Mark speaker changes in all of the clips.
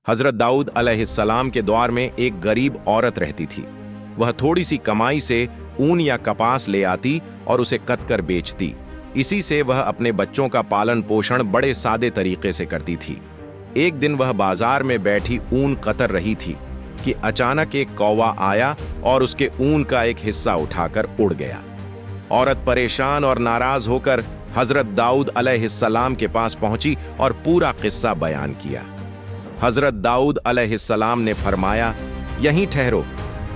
Speaker 1: हजरत दाऊद अलैहिस्सलाम के द्वार में एक गरीब औरत रहती थी। वह थोड़ी सी कमाई से ऊन या कपास ले आती और उसे कत कर बेचती। इसी से वह अपने बच्चों का पालन पोषण बड़े सादे तरीके से करती थी। एक दिन वह बाजार में बैठी ऊन कतर रही थी कि अचानक एक कौवा आया और उसके ऊन का एक हिस्सा उठाकर उड़ गया। औरत परेशान और नाराज होकर हजरत दाऊद अलैहिस्सलाम के पास पहुंची और पूरा किस्सा बयान किया। हजरत दाऊद अलैहिस्सलाम ने फरमाया, यहीं ठहरो,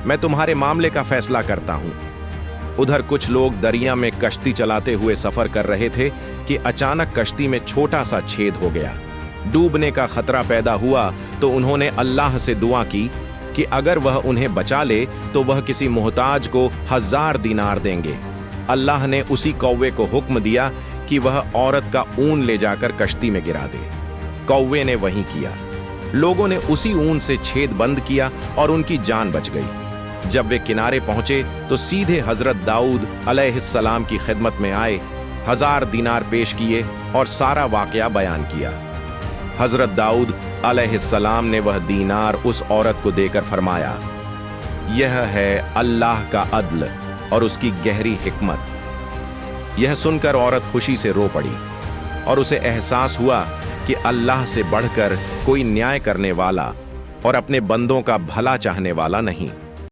Speaker 1: मैं तुम्हारे मामले का फैसला करता हूं। उधर कुछ लोग दरिया में कश्ती चलाते हुए सफर कर रहे थे कि अचानक कश्ती में छोटा सा छेद हो गया। डूबने का खतरा पैदा हुआ तो उन्होंने अल्लाह से दुआ की कि अगर वह उन्हें बचा ले तो वह किसी मोहताज को 1000 दीनार देंगे। अल्लाह ने उसी कौवे को हुक्म दिया कि वह औरत का ऊन ले जाकर कश्ती में गिरा दे। कौवे ने वही किया। लोगों ने उसी ऊन से छेद बंद किया और उनकी जान बच गई। जब वे किनारे पहुंचे तो सीधे हजरत दाऊद अलैहिस्सलाम की खिदमत में आए, 1000 दीनार पेश किए और सारा वाकया बयान किया। हजरत दाऊद अलैहिस्सलाम ने वह दीनार उस औरत को देकर फरमाया, यह है अल्लाह का अदल और उसकी गहरी हिकमत। यह सुनकर औरत खुशी से रो पड़ी और उसे एहसास हुआ कि अल्लाह से बढ़कर कोई न्याय करने वाला और अपने बंदों का भला चाहने वाला नहीं।